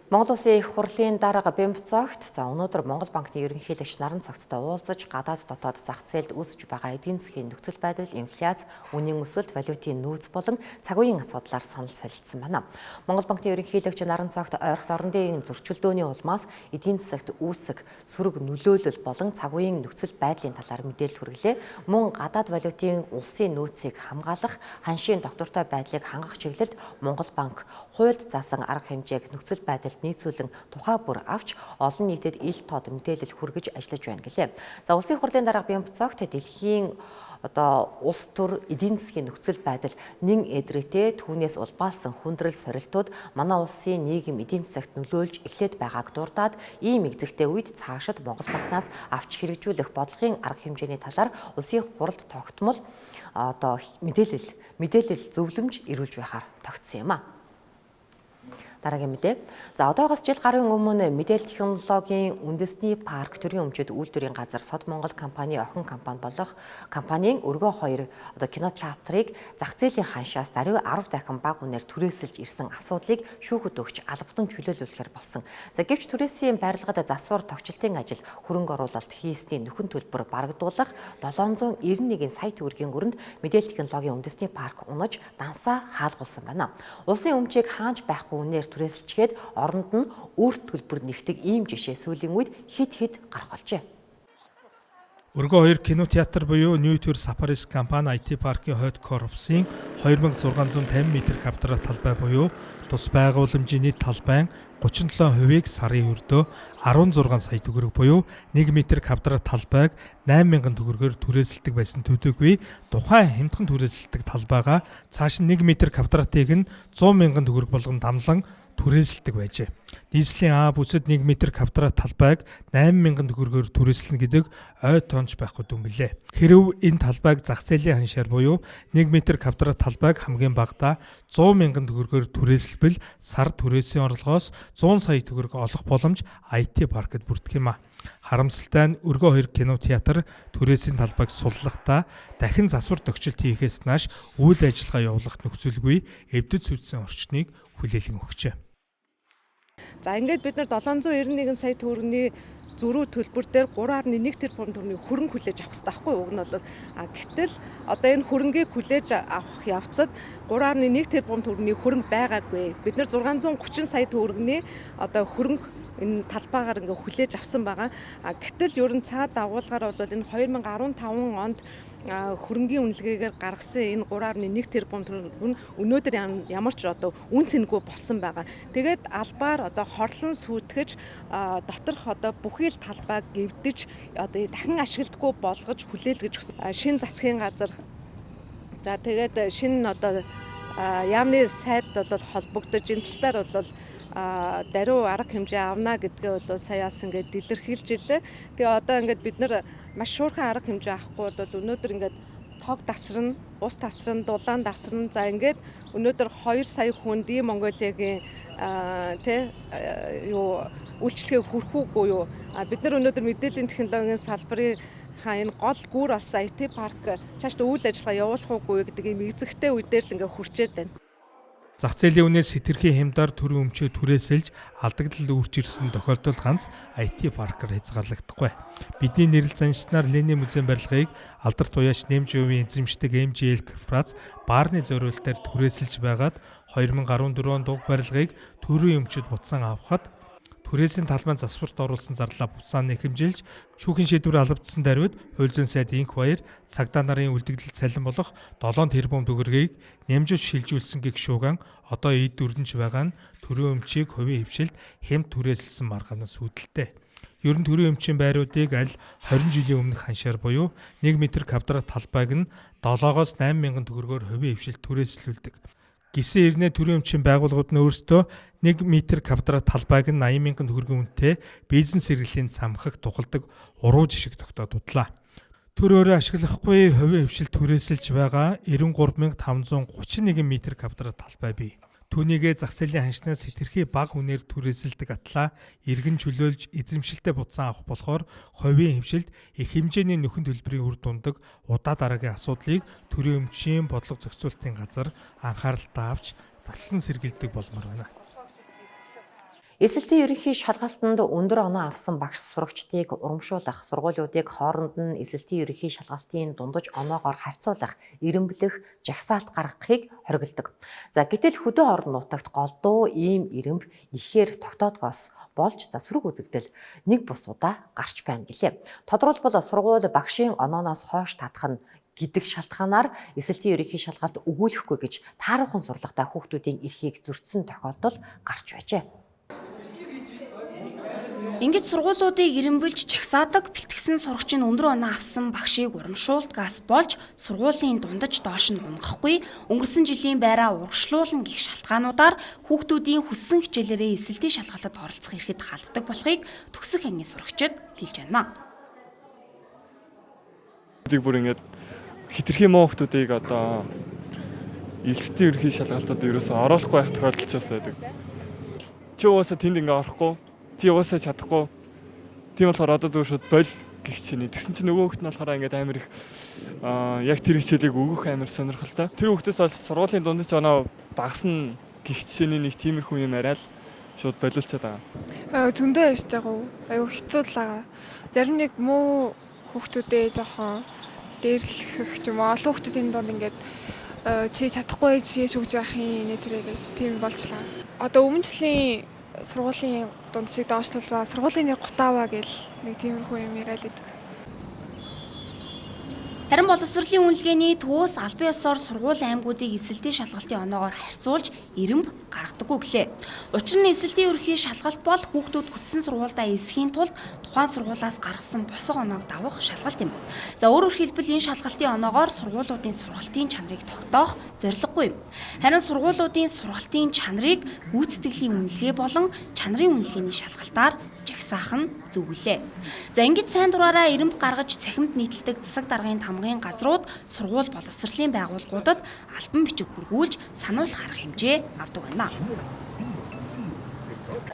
Монгол Улсын их хурлын дарга Бямбцогт өнөөдөр Монгол банкны ерөнхийлөгч Наран Цогттой уулзаж гадаад дотоод зах зээлд үүсэж байгаа эдийн засгийн нөхцөл байдал, инфляц, үнийн өсөлт, валютын нөөц болон цаг үеийн асуудлаар санал солилцсон байна. Монгол банкны ерөнхийлөгч Наран Цогт ойролт орондын зөрчилдөөний улмаас эдийн засагт үүсэх сөрөг нөлөөлөл болон цаг үеийн нөхцөл байдлын талаар мэдээлэл хүргэлээ. Мөн гадаад валютын улсын нөөцийг хамгаалах, ханшийн доктортой байдлыг хангах чиглэлд Монгол банк хуульд заасан арга хэмжээг нөхцөл байдал нийцүүлэн тухай бүр авч олон нийтэд ил тод мэдээлэл хүргэж ажиллаж байна гэлээ. За улсын хурлын дарга Бямбцогт дэлхийн улс төр эдийн засгийн нөхцөл байдал нэн эдрээтэй түүнээс улбаалсан хүндрэл сорилтууд манай улсын нийгэм эдийн засагт нөлөөлж эхлээд байгааг дурдаад ийм экзэгтэй үед цаашид Монгол банкнаас авч хэрэгжүүлэх бодлогын арга хэмжээний талаар улсын хуралд тогтмол мэдээлэл зөвлөмж ирүүлж байхаар тогтсон юм а. Дараагийн мэдээ. За одоогоос жил гарын өмнө мэдээлэл технологийн үндэсний парк төрийн өмчөд үйлдвэрийн газар Сод Монгол компани охин компани болох компанийн өргөө 2 кинотеатрыг зах зээлийн ханшаас даруй 10 дахин бага үнээр түрээсэлж ирсэн асуудлыг шүүхэд өгч албатан чөлөөлүүлэхээр болсон. За гэвч түрээсийн байрлагад засвар тогтчлтын ажил хөрөнгө оруулалт хийсний нөхөн төлбөр барагдуулах 791 сая төгрөгийн өрөнд мэдээлэл технологийн үндэсний парк унаж дансаа хаалгуулсан байна. Улсын өмчийг хаанч байхгүй үнээр түрээсэлчгээд оронд нь өөрт төлбөр нэгдэг ийм жишээ сүүлийн үед хэд гарах болжээ. Өргөө 2 кинотеатр буюу Newtur Safaris компани IT паркийн хойд корпусын 2650 м квадрат талбай буюу тус байгууламжийн нийт талбайн 37%-ийг сарын өрдөө 16 сая төгрөг буюу 1 м квадрат талбайг 8000 төгрөгөөр түрээсэлдэг байсан төдийгүй тухайн хямдхан түрээсэлдэг талбайгаа цааш нь 1 м квадратыг нь 100 мянган төгрөг болгон дамлан түрээсэлдэг байжээ. Дийслийн А бүсэд 1 м квадрат талбайг 8000 төгрөгөөр түрээслэнэ гэдэг ой тоонч байхгүй дүн билээ. Хэрв энэ талбайг зах зээлийн ханшаар буюу 1 м квадрат талбайг хамгийн багадаа 100 мянган төгрөгөөр түрээсэлбэл сар түрээсийн орлогоос 100 сая төгрөг олох боломж IT паркд бүрдэх юм а. Харамсалтай нь Өргөө 2 кинотеатр түрээсийн талбайг суллахдаа дахин засвар төгсөлт хийхээс нааш үйл ажиллагаа явуулах нөхцөлгүй эвдэд сүйтсэн орчныг хүлээлгэн өгчээ. За ингээд бид нар 791 сая төгрөгийн зөрүү төлбөр дээр 3.1 тэрбум төгрөгийн хөрөнгө хүлээж авах хэрэгтэй байхгүй юу? Уг нь бол гэтэл одоо энэ хөрөнгийг хүлээж авах явцад 3.1 тэрбум төгрөгийн хөрөнгө байгаагүй. Бид нар 630 сая төгрөгийн одоо хөрөнгө энэ талбайгаар ингээ хүлээж авсан байгаа. Гэтэл ерөн цаад дагуулгаар бол энэ 2015 онд хөрөнгийн үнэлгээгээр гаргасан энэ 3.1 тэрбум төгрөг нь өнөөдөр ямар ч одоо үн цэнэгүй болсон байгаа. Тэгээд албаар одоо хорлон сүйтгэж доторх одоо бүхий л талбайг эвдэж одоо дахин ашигладаггүй болгож хүлээлгэж өгсөн. Шинэ засгийн газар за тэгээд шинэ одоо яамны сайд бол холбогдож энэ тал дээр бол даруй арга хэмжээ авна гэдгээ бол саяас ингээд дэлэрхийлж илээ. Тэгээ одоо ингээд бид нар маш шуурхан арга хэмжээ авахгүй бол өнөөдөр ингээд тог тасрна, ус тасрна, дулаан тасрна. За ингээд өнөөдөр 2 сая хүнд Монголиагийн үйлчлэгээ хүрхүүгүй юу? Бид нар өнөөдөр мэдээллийн технологийн салбарын энэ гол гүр болсон IT парк цаашдаа үйл ажиллагаа явуулах уугүй гэдэг ийм эзэгтэй үе дээр л ингээд хүрчээд байна. Зах зээлийн үнээс хэтэрхий хямдаар төрийн өмчөө түрээсэлж алдагдал үүрч ирсэн тохиолдол ганц IT паркаар хязгаарлагдахгүй. Бидний нэрэл заншснаар Ленин музейн барилгыг алдарт уяач нэмж өвийн эзэмшдэг MJL корпорац баарны зориулалтаар түрээсэлж байгаад 2014 онд уг барилгыг төрийн өмчөд буцаан авахад түрээсийн талбайн засварт оруулсан зарлаа буцаан нэхэмжилж шүүхийн шийдвэр алавдсан даруйд хууль зүйн сайд Инх баяр цагдаа нарын үлдэгдэл цалин болох 7 тэрбум төгрөгийг нэмжиж шилжүүлсэн гэх шууган одоо эд дүрдэнж байгаа нь төрийн өмчийг хувийн хвшилд хямд түрээсэлсэн маргаанаас үүдэлтэй. Ер нь төрийн өмчийн байруудыг аль 20 жилийн өмнөх ханшаар буюу 1 м квадрат талбайг нь 7-8 мянган төгрөгөөр хувийн хвшилд түрээслүүлдэг. Гисэн ирнэ төрийн өмчийн байгууллагууд нь өөрсдөө 1 м квадрат талбайг нь 80 мянган төгрөгийн үнэтэй бизнес хэрэглээнд самхах тухалдаг уруу жишг тогтоодлаа. Төр өөрөө ашиглахгүй хувийн хвшилд түрээсэлж байгаа 93531 м квадрат талбай бий. Түүнийгээ зах зээлийн ханшнаас хэтэрхий бага үнээр түрээсэлдэг атлаа иргэн чөлөөлж эзэмшилтэд буцаан авах болохоор хувийн хвшилд их хэмжээний нөхөн төлбөрийн үр дүндэг удаа дараагийн асуудлыг төрийн өмчийн бодлого зохицуулалтын газар анхааралтай авч талсан сэргийлдэг болмоор байна. Эсэлтийн ерөнхий шалгалтанд өндөр оноо авсан багш сурагчдыг урамшуулах, сургуулиудыг хооронд нь эсэлтийн ерөнхий шалгалтын дундаж оноогоор харьцуулах, эренблэх, жагсаалт гаргахыг хориглодог. За гэтэл хөдөө орон нутагт голдуу ийм эренб ихээр тогтоодгоос болж засварг үзэгдэл нэг бус удаа гарч байна гэлээ. Тодорхойлбол сургууль багшийн онооноос хойш татах нь гэдэг шалтгаанаар эсэлтийн ерөнхий шалгалт өгүүлэхгүй гэж тааруухан сурлагатай хүүхдүүдийн эрхийг зөрчсөн тохиолдол гарч байжээ. Ингэж сургуулиудыг эренбүүлж чагсаадаг бэлтгэсэн сурагчийн өндөр оноо авсан багшийг урамшуулдгаас болж сургуулийн дундаж доош нь унгахгүй өнгөрсөн жилийн байраа урагшлуулна гэх шалтгаануудаар хүүхдүүдийн хүссэн хичээлээрээ эсэлтийн шалгалтад оролцох эрхэд халддаг болохыг төгсөх ангийн сурагчид хэлж байна. Бүр ингэж хэтэрхий муу хүүхдүүдийг одоо эсэлтийн ерөнхий шалгалтад ерөөсөө оруулахгүй байх тохиолдолчоос байдаг. Чи уусаа тэнд ингээ орохгүй чи уусаа чадахгүй. Тийм болохоор одоо зөв шууд боль гэх чинь. Тэгсэн чинь нөгөө хүүхэд нь болохоор ингээд амар их яг тэр хичээлийг өгөх амар сонирхолтой. Тэр хүүхдээс олж сургуулийн дундаж оноо багасна гэх чишээний нэг тиймэрхүү юм арай л шууд болиулчихад байгаа. Зөндөө ярьж байгаа уу? Аюу хэцүү л байгаа. Зарим нэг муу хүүхдүүдээ жоохон дээрлэх ч юм уу олон хүүхдүүдийн донд ингээд чи чадахгүй чи шүгж явах юм нэ тэрэг тийм болчлаа. Одоо өмнө жилийн сургуулийн дундчийг доошлуулваа сургуулийн нэр Гутаава гэл нэг тиймэрхүү юм яриад идэг. Харин боловсролын үнэлгээний төвөөс албан ёсоор сургуулийн аймагуудыг эсэлтийн шалгалтын оноогоор харьцуулж эренб гаргадаггүй гэлээ. Учир нь эсэлтийн ерөнхий шалгалт бол хүүхдүүд хүссэн сургуульдаа эсэхийн тулд тухайн сургуулиас гаргасан босго оноог давах шалгалт юм. За өөрөөр хэлбэл энэ шалгалтын оноогоор сургуулиудын сургалтын чанарыг тогтоох зорилгогүй. Харин сургуулиудын сургалтын чанарыг гүйцэтгэлийн үнэлгээ болон чанарын үнэлгээний шалгалтаар жагсаах нь зөв гэлээ. За ингэж сайн дураараа эренб гаргаж цахимд нийтэлдэг засаг даргын тамгын газрууд сургууль боловсролын байгууллагуудад албан бичиг хүргүүлж сануулах арга хэмжээ авдаг байна.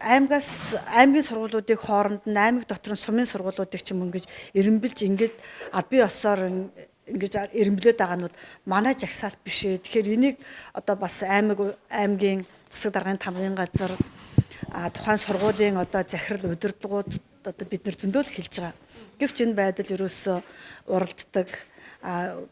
аймгийн сургуулиудыг хооронд нь аймаг дотор нь сумын сургуулиудыг ч юм ингэж эренбэлж ингэж аль бие осоор ингэж эренблээд байгаа нь манай жагсаалт биш ээ. Тэгэхээр энийг одоо бас аймгийн засаг даргын тамгын газар тухайн сургуулийн одоо захирал удирдлагууд одоо бид нэр зөндөөл хэлж байгаа. Гэвч энэ байдал ерөөсөө уралддаг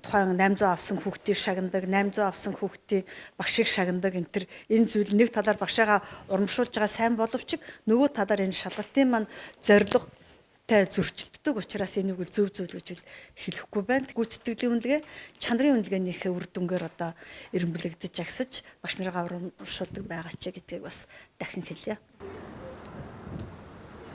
тухайн 800 авсан хүүхдийг шагнадаг, 800 авсан хүүхдийн багшийг шагнадаг энэ зүйл нэг талаар багшаагаа урамшуулж байгаа сайн боловч нөгөө талаар энэ шалгалтын маань зорилготой зөрчилддөг учраас энийг зөв зүйл гэж хэлэхгүй байна. Гүйцэтгэлийн үнэлгээ, чанарын үнэлгээнийхээ үр дүнгээр одоо эренблэгдэж агсаж багш нарыгаа урамшуулдаг байгаа ч гэдгийг бас дахин хэлье.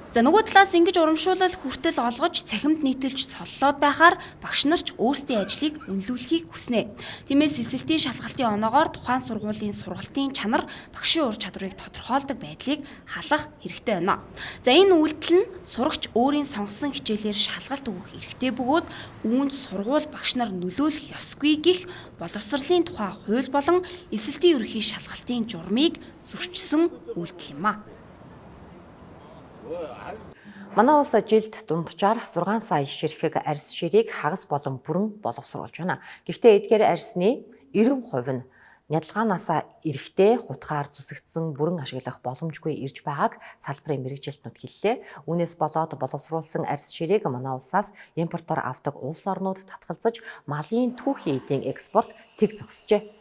За нөгөө талаас ингэж урамшуулал хүртэл олгож цахимд нийтэлж соллоод байхаар багш нарч өөрсдийн ажлыг үнэлүүлэхийг хүснэ. Тиймээс эсэлтийн шалгалтын оноогоор тухайн сургуулийн сургалтын чанар, багшийн ур чадварыг тодорхойлдог байдлыг халах хэрэгтэй байна. За энэ үйлдэл нь сурагч өөрийн сонгосон хичээлээр шалгалт өгөх хэрэгтэй бөгөөд үүнд сургууль багш нар нөлөөлөх ёсгүй гэх боловсролын тухай хууль болон эсэлтийн ерөнхий шалгалтын журмыг зөрчсөн үйлдэл юм а. Манай улс жилд дунджаар 6 сая ширхэг арьс ширийг хагас болон бүрэн боловсруулж байна. Гэхдээ эдгээр арьсны 90% нь нядалгаанаас эрэхтэй хутгаар зүсэгдсэн бүрэн ашиглах боломжгүй ирж байгааг салбарын мэргэжилтнүүд хэллээ. Үүнээс болоод боловсруулсан арьс ширийг манай улсаас импортоор авдаг улс орнууд татгалзаж малын түүхий эдийн экспорт тэг зогсжээ.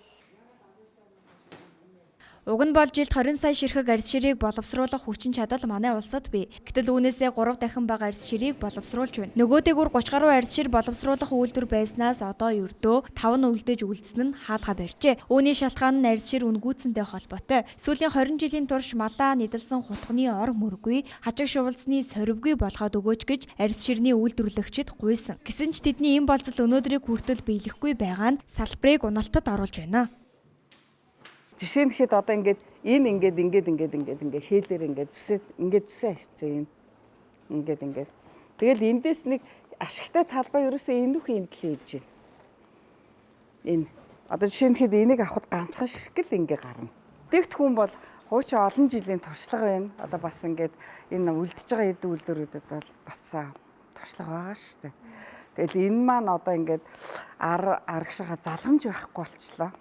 Уг нь бол жилд 20 сая ширхэг арьс ширийг боловсруулах хүчин чадал манай улсад бий. Гэтэл үүнээсээ 3 дахин бага арьс ширийг боловсруулж байна. Нөгөө дээгүүр 30 гаруй арьс шир боловсруулах үйлдвэр байснаас одоо ердөө 5 нь үлдээж үлдсэн нь хаалга барьжээ. Үүний шалтгаан нь арьс шир үнгүүцэнтэй холбоотой. Сүүлийн 20 жилийн турш малаа нийдэлсэн хутганы ор мөргүй, хажиг шувалцны сорвгүй болгоод өгөөч гэж арьс ширний үйлдвэрлэгчид гуйсан. Гэсэн ч тэдний энэ болцол өнөөдрийг хүртэл биелэхгүй байгаа нь салбарыг уналтад оруулж байна. Жишээ нь хэд одоо ингээд хийлээр зүсээ хийцэн ингээд. Тэгэл эндээс нэг ашигтай талбай ерөөсөө энүүх имдэл хийж байна. Энэ одоо жишээ нь хэд энийг авахд ганцхан ширхэг л ингээ гарна. Дэгт хүн бол хуучин олон жилийн туршлага байна. Одоо бас ингээд энэ үлдэж байгаа эд үйлдвэрүүдэд бол бас туршлага байгаа шүү дээ. Тэгэл энэ маань одоо ингээд арагшаага залгамж байхгүй болчлоо.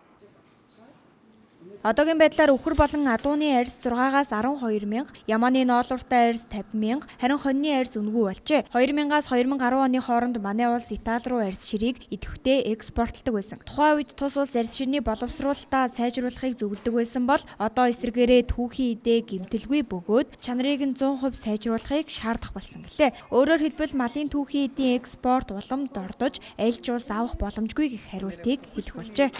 Одоогийн байдлаар өхөр болон адууны арьс 6-аас 12 мянга, ямааны ноолууртай арьс 50 мянга, харин хоньны арьс үнэгүй болжээ. 2000-аас 2010 оны хооронд манай улс Итали руу арьс ширийг идэвхтэй экспортлдог байсан. Тухайн үед тус улс арьс ширний боловсруулалтаа сайжруулахыг зөвлөдөг байсан бол одоо эсрэгээрээ түүхий эдээ гэмтэлгүй бөгөөд чанарыг нь 100% сайжруулахыг шаардах болсон гэлээ. Өөрөөр хэлбэл малын түүхий эдийн экспорт уламд ордож аль ч улс авах боломжгүй гэх хариултыг хэлэх болжээ.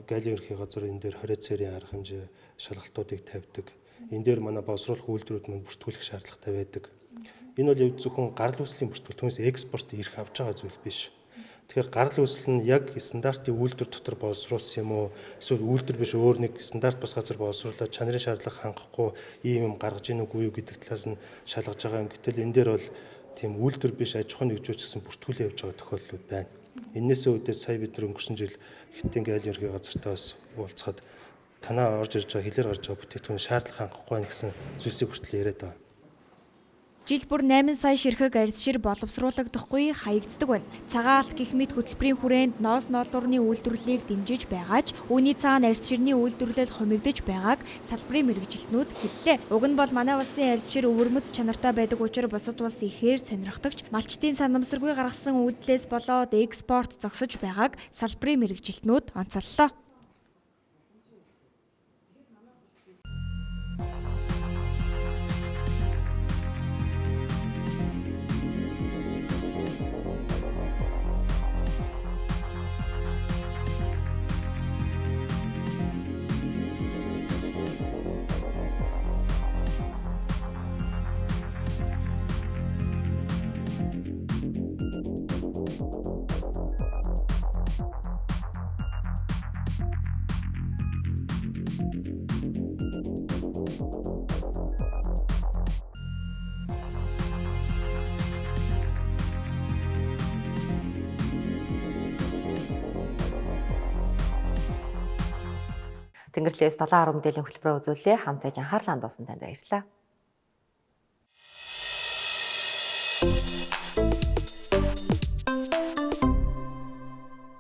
Галийн ерхий газар энэ дээр 20 цэрийн арга хэмжээ шалгалтуудыг тавьдаг. Энэ дээр манай боловсруулах үйлдвэрүүд мань бүртгүүлэх шаардлагатай байдаг. Энэ бол яг зөвхөн гарал үүслийн бүртгэл түүнээс экспорт ирэх авч байгаа зүйл биш. Тэгэхээр гарал үүсэл нь яг стандартын үйлдвэр дотор боловсруулсан юм уу? Эсвэл үйлдвэр биш өөр нэг стандарт бус газар боловсруулаад чанарын шаардлага хангахгүй ийм юм гаргаж ийн үгүй юу гэдэг талаас нь шалгаж байгаа юм. Гэтэл энэ дээр бол тийм үйлдвэр биш аж ахуйн нэгжүүч гэсэн бүртгүүлээ явж байгаа тохиолдлууд байна. Энээс үүдээс сая бид нар өнгөрсөн жил Хятадын галийн ерхий газартаа бас уулзахад танаа орж ирж байгаа хэлээр гарч байгаа бүтээгдэхүүн шаардлага хангахгүй байна гэсэн зүйлсийг хүртэл яриад байгаа. Жил бүр 8 сая ширхэг арьс шир боловсруулагдахгүй хаягддаг байна. Цагаалт гэх мэт хөтөлбөрийн хүрээнд ноос ноолуурны үйлдвэрлэлийг дэмжиж байгаа ч үүний цаана арьс ширний үйлдвэрлэл хумигдж байгааг салбарын мэргэжилтнүүд хэллээ. Уг нь бол манай улсын арьс шир өвөрмөц чанартай байдаг учраас бусад улс ихээр сонирхдогч малчтын санамсаргүй гаргасан үйлдэлээс болоод экспорт зогсож байгааг салбарын мэргэжилтнүүд онцоллоо. Тэнгэрлээс 7 10 мэдээллийн хөтөлбөрөөр үзүүллээ. Хамтдаа анхаарлаа хандуулсан танд баярлалаа.